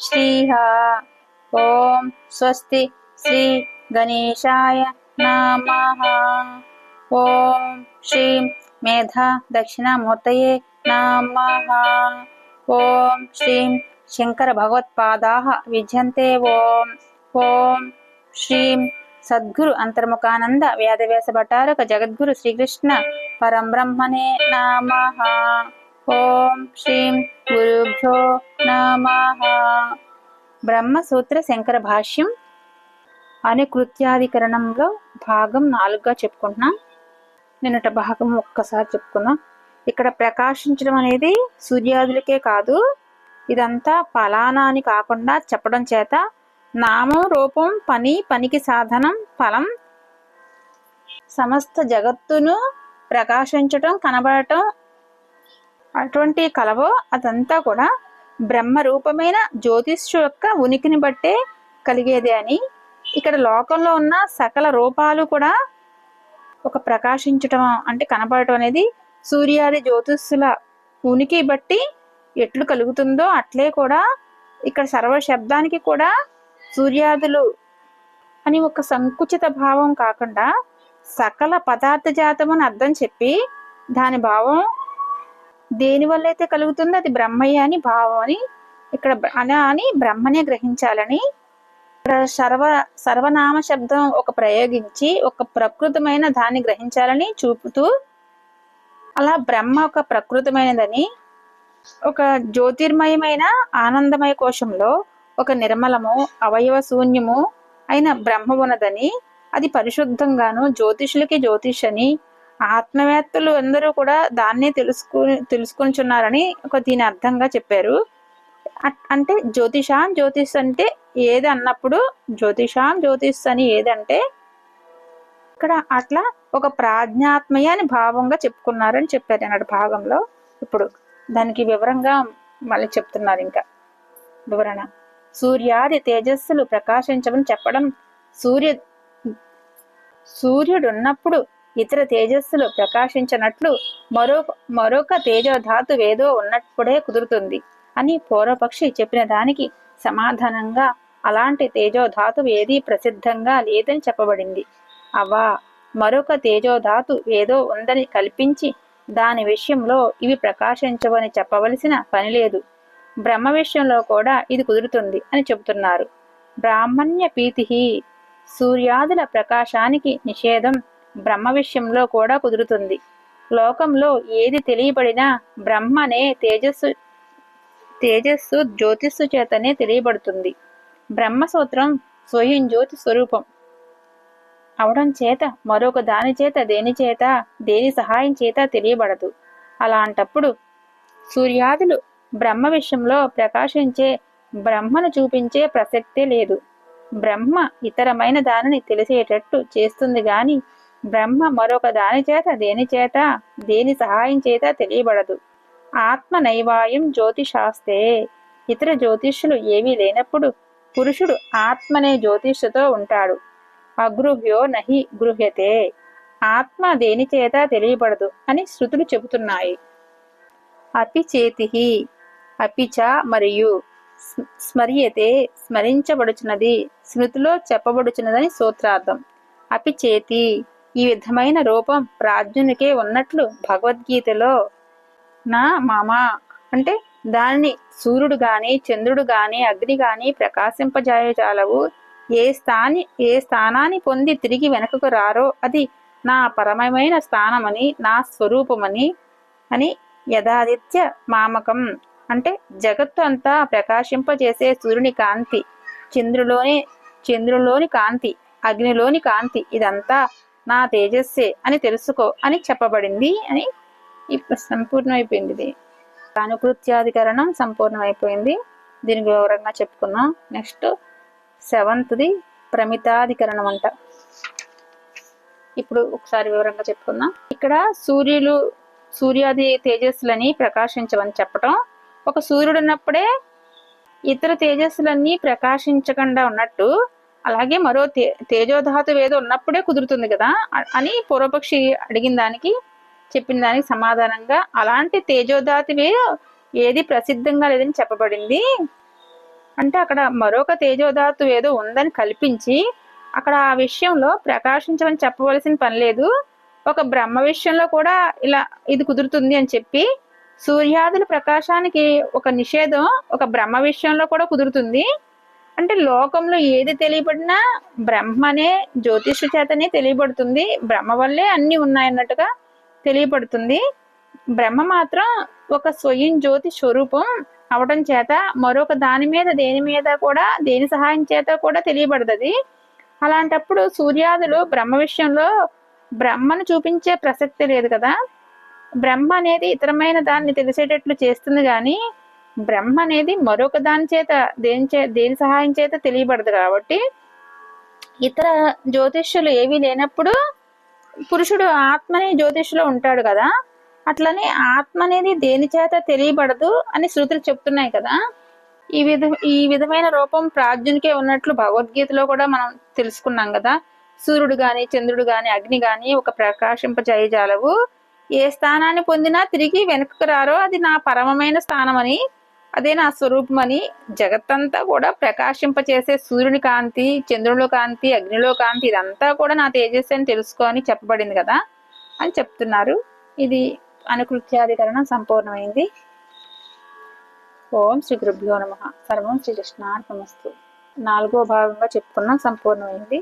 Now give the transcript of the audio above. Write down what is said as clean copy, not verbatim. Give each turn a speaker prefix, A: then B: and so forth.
A: శ్రీః. ఓం స్వస్తి శ్రీ గణేశాయ నమః. ఓం శ్రీం మేధా దక్షిణామూర్తయే నమః. ఓం శ్రీం శంకర భగవత్పాదాః విద్యంతే. ఓం ఓం శ్రీం సద్గురు అంతర్ముఖానంద వేదవ్యాస భట్టారక జగద్గురు శ్రీకృష్ణ పరంబ్రహ్మణే నమః. ఓం శ్రీం గురుభ్యో నమః. బ్రహ్మసూత్ర శంకర భాష్యం అనుకృత్యాధికరణంలో భాగం 4గా చెప్పుకుంటున్నాం. నిన్నటి భాగం ఒక్కసారి చెప్పుకున్నాం. ఇక్కడ ప్రకాశించడం అనేది సూర్యాదులకే కాదు, ఇదంతా ఫలానా అని కాకుండా చెప్పడం చేత నామం రూపం పని పనికి సాధనం ఫలం సమస్త జగత్తును ప్రకాశించటం కనబడటం అటువంటి కలవో అదంతా కూడా బ్రహ్మ రూపమైన జ్యోతిష్యు యొక్క ఉనికిని బట్టే కలిగేది అని, ఇక్కడ లోకంలో ఉన్న సకల రూపాలు కూడా ఒక ప్రకాశించటం అంటే కనబడటం అనేది సూర్యాది జ్యోతిష్యుల ఉనికి బట్టి ఎట్లు కలుగుతుందో అట్లే కూడా ఇక్కడ సర్వ శబ్దానికి కూడా సూర్యాదులు అని ఒక సంకుచిత భావం కాకుండా సకల పదార్థ జాతమని అర్థం చెప్పి దాని భావం దేని వల్ల అయితే కలుగుతుందో అది బ్రహ్మయ్య అని భావం అని ఇక్కడ అని బ్రహ్మనే గ్రహించాలని ఇక్కడ సర్వనామ శబ్దం ఒక ప్రయోగించి ఒక ప్రకృతమైన దాన్ని గ్రహించాలని చూపుతూ, అలా బ్రహ్మ ఒక ప్రకృతమైనదని ఒక జ్యోతిర్మయమైన ఆనందమయ కోశంలో ఒక నిర్మలము అవయవ శూన్యము అయిన బ్రహ్మ ఉన్నదని, అది పరిశుద్ధంగాను జ్యోతిషులకి జ్యోతిష్ అని ఆత్మవేత్తలు అందరూ కూడా దాన్నే తెలుసుకుంటున్నారని ఒక దీని అర్థంగా చెప్పారు. అంటే జ్యోతిషాం జ్యోతిష్ అంటే ఏది అన్నప్పుడు జ్యోతిషాం జ్యోతిష్ అని ఏదంటే ఇక్కడ అట్లా ఒక ప్రాజ్ఞాత్మయ అని భావంగా చెప్పుకున్నారని చెప్పారు అన్నట్టు భాగంలో. ఇప్పుడు దానికి వివరంగా మళ్ళీ చెప్తున్నారు. ఇంకా వివరణ సూర్యాది తేజస్సులు ప్రకాశించమని చెప్పడం, సూర్యుడున్నప్పుడు ఇతర తేజస్సులు ప్రకాశించినట్లు మరొక తేజోధాతు వేదో ఉన్నప్పుడే కుదురుతుంది అని పూర్వపక్షి చెప్పిన దానికి సమాధానంగా అలాంటి తేజోధాతు ఏదీ ప్రసిద్ధంగా లేదని చెప్పబడింది. అవా మరొక తేజోధాతు ఏదో ఉందని కల్పించి దాని విషయంలో ఇవి ప్రకాశించవని చెప్పవలసిన పని లేదు. బ్రహ్మ విషయంలో కూడా ఇది కుదురుతుంది అని చెబుతున్నారు. బ్రాహ్మణ్య పీతి సూర్యాదుల ప్రకాశానికి నిషేధం బ్రహ్మ విషయంలో కూడా కుదురుతుంది. లోకంలో ఏది తెలియబడినా బ్రహ్మనే తేజస్సు జ్యోతిస్సు చేతనే తెలియబడుతుంది. బ్రహ్మసూత్రం స్వయం జ్యోతి స్వరూపం అవడం చేత మరొక దాని చేత దేని సహాయం చేత తెలియబడదు. అలాంటప్పుడు సూర్యాదులు బ్రహ్మ విషయంలో ప్రకాశించే బ్రహ్మను చూపించే ప్రసక్తే లేదు. బ్రహ్మ ఇతరమైన దానిని తెలిసేటట్టు చేస్తుంది గాని బ్రహ్మ మరొక దాని చేత దేని సహాయం చేత తెలియబడదు. ఆత్మ నైవాయం జ్యోతిషాస్తే ఇతర జ్యోతిష్యులు ఏవీ లేనప్పుడు పురుషుడు ఆత్మనే జ్యోతిష్యుతో ఉంటాడు. అగృహ్యో నహి గృహ్యతే ఆత్మ దేని చేత తెలియబడదు అని శృతులు చెబుతున్నాయి. అపిచేతి అపిచ మరియు స్మర్యతే స్మరించబడుచున్నది స్మృతిలో చెప్పబడుచున్నదని సూత్రార్థం. అపిచేతి ఈ విధమైన రూపం ప్రాజ్ఞునికే ఉన్నట్లు భగవద్గీతలో నా మామ అంటే దానిని సూర్యుడు గాని చంద్రుడు గాని అగ్ని గాని ప్రకాశింపజాలవు. ఏ స్థానాన్ని పొంది తిరిగి వెనకకు రారో అది నా పరమమైన స్థానమని నా స్వరూపమని అని యథాదిత్య మామకం అంటే జగత్తు అంతా ప్రకాశింపజేసే సూర్యుని కాంతి, చంద్రులోని కాంతి, అగ్నిలోని కాంతి ఇదంతా నా తేజస్సే అని తెలుసుకో అని చెప్పబడింది అని సంపూర్ణమైపోయింది. ఇది అనుకృత్యాధికరణం సంపూర్ణమైపోయింది. దీనికి వివరంగా చెప్పుకున్నాం. నెక్స్ట్ 7th ప్రమితాధికరణం అంట. ఇప్పుడు ఒకసారి వివరంగా చెప్పుకుందాం. ఇక్కడ సూర్యాది తేజస్సులని ప్రకాశించవని చెప్పటం, ఒక సూర్యుడు ఉన్నప్పుడే ఇతర తేజస్సులన్నీ ప్రకాశించకుండా ఉన్నట్టు అలాగే మరో తేజోధాతు ఏదో ఉన్నప్పుడే కుదురుతుంది కదా అని పూర్వపక్షి అడిగిన దానికి చెప్పిన దానికి సమాధానంగా అలాంటి తేజోధాతువే ఏది ప్రసిద్ధంగా లేదని చెప్పబడింది. అంటే అక్కడ మరొక తేజోధాతు ఏదో ఉందని కల్పించి అక్కడ ఆ విషయంలో ప్రకాశించమని చెప్పవలసిన పని లేదు. ఒక బ్రహ్మ విషయంలో కూడా ఇలా ఇది కుదురుతుంది అని చెప్పి సూర్యాదుల ప్రకాశానికి ఒక నిషేధం ఒక బ్రహ్మ విషయంలో కూడా కుదురుతుంది. అంటే లోకంలో ఏది తెలియబడినా బ్రహ్మనే జ్యోతిష చేతనే తెలియబడుతుంది. బ్రహ్మ వల్లే అన్ని ఉన్నాయన్నట్టుగా తెలియబడుతుంది. బ్రహ్మ మాత్రం ఒక స్వయం జ్యోతి స్వరూపం అవడం చేత మరొక దాని మీద దేని మీద కూడా దేని సహాయం చేత కూడా తెలియబడుతుంది. అలాంటప్పుడు సూర్యాదులు బ్రహ్మ విషయంలో బ్రహ్మను చూపించే ప్రసక్తి లేదు కదా. బ్రహ్మ అనేది ఇతరమైన దాన్ని తెలిసేటట్లు చేస్తుంది కానీ బ్రహ్మ అనేది మరొక దాని చేత దేని సహాయం చేత తెలియబడదు. కాబట్టి ఇతర జ్యోతిష్యులు ఏవీ లేనప్పుడు పురుషుడు ఆత్మని జ్యోతిష్లో ఉంటాడు కదా. అట్లనే ఆత్మ అనేది దేని చేత తెలియబడదు అని శృతులు చెప్తున్నాయి కదా. ఈ విధమైన రూపం ప్రాజ్ఞునికే ఉన్నట్లు భగవద్గీతలో కూడా మనం తెలుసుకున్నాం కదా. సూర్యుడు గాని చంద్రుడు గాని అగ్ని గాని ఒక ప్రకాశింపజేయజాలవు. ఏ స్థానాన్ని పొందినా తిరిగి వెనుకకు రారో అది నా పరమమైన స్థానమని, అదే నా స్వరూపమని, జగత్తంతా కూడా ప్రకాశింపచేసే సూర్యుని కాంతి, చంద్రులో కాంతి, అగ్నిలో కాంతి ఇదంతా కూడా నా తేజస్సు అని తెలుసుకో అని చెప్పబడింది కదా అని చెప్తున్నారు. ఇది అనుకృత్యాధికరణం సంపూర్ణమైంది. ఓం శ్రీ గురుభ్యో నమః. సర్వం శ్రీ కృష్ణార్పణమస్తు. 4వ భాగంగా చెప్పుకున్నాం, సంపూర్ణమైంది.